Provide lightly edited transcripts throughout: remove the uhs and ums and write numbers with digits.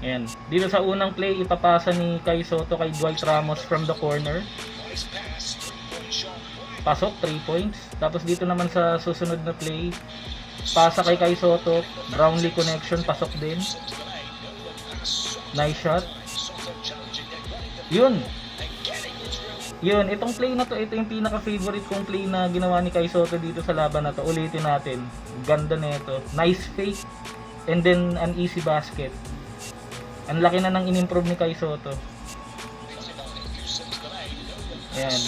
Ayan. Dito sa unang play, ipapasa ni Kai Soto kay Dwight Ramos from the corner. Pasok, 3 points. Tapos dito naman sa susunod na play, pasa kay Kai Soto, Brownlee connection, pasok din. Nice shot. Yun. Yun, itong play na to, ito yung pinaka-favorite kong play na ginawa ni Kai Soto dito sa laban na to. Ulitin natin. Ganda na ito. Nice fake. And then, an easy basket. Ang laki na nang in-improve ni Kai Soto. Ayan.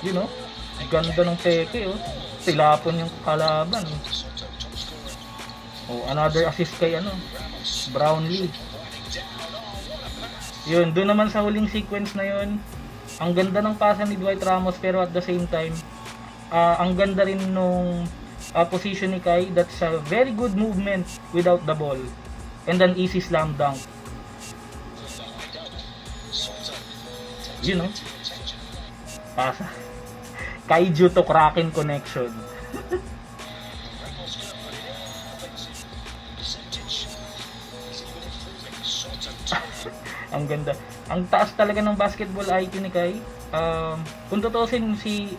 You know, ganda ng peke, oh. Tilapon yung kalaban, oh. Oh, another assist kay Brownlee. Yun, doon naman sa huling sequence na yun, ang ganda ng pasa ni Dwight Ramos, pero at the same time, ang ganda rin nung position ni Kai. That's a very good movement without the ball. And an easy slam dunk. You know, pasa. Kaiju to Kraken connection. Ang ganda. Ang taas talaga ng basketball IQ ni Kai. Kung tutusin, si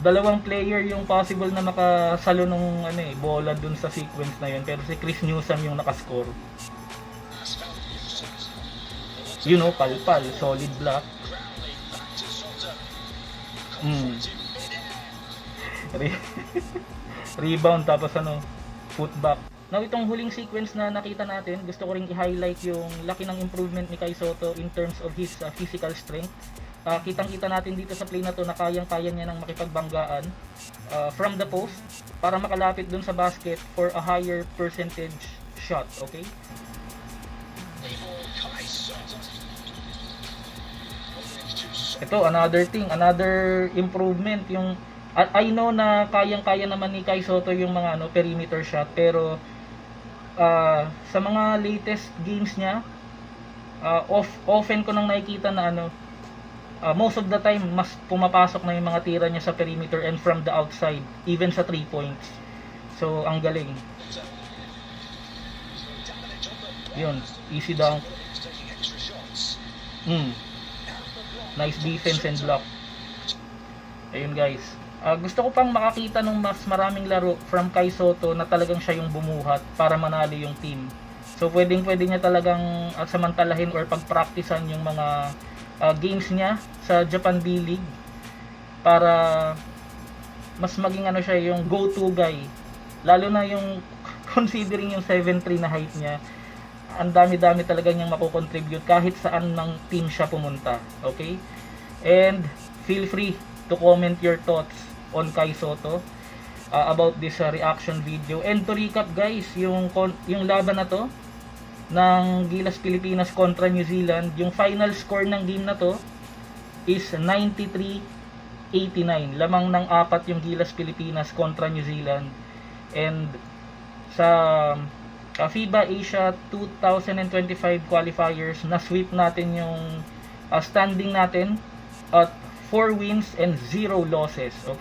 dalawang player yung possible na makasalo nung bola dun sa sequence na yun, pero si Chris Newsom yung nakascore. You know, palpal, solid block. Rebound, tapos putback. Now, itong huling sequence na nakita natin, gusto ko ring i-highlight yung laki ng improvement ni Kai Soto in terms of his physical strength. Kitang-kita natin dito sa play na to na kayang-kaya niya nang makipagbanggaan from the post para makalapit dun sa basket for a higher percentage shot, okay? Ito, another thing, another improvement, yung I know na kayang-kaya naman ni Kai Soto yung mga perimeter shot, pero sa mga latest games niya, often ko nang nakikita na most of the time mas pumapasok na yung mga tira niya sa perimeter and from the outside, even sa 3 points. So ang galing. Yun, easy dunk. Nice defense and block. Ayun guys. Gusto ko pang makakita ng mas maraming laro from Kai Soto na talagang siya yung bumuhat para manalo yung team. So pwede niya talagang samantalahin or pagpraktisan yung mga games niya sa Japan B-League para mas maging siya yung go-to guy. Lalo na yung considering yung 7'3" na height niya, ang dami-dami talaga niyang makukontribute kahit saan ng team siya pumunta. Okay? And feel free to comment your thoughts on Kai Soto about this reaction video. And to recap guys, yung laban na to ng Gilas Pilipinas kontra New Zealand, yung final score ng game na to is 93-89. Lamang ng 4 yung Gilas Pilipinas kontra New Zealand. And sa FIBA Asia 2025 qualifiers, na-sweep natin yung standing natin at 4 wins and 0 losses. Okay?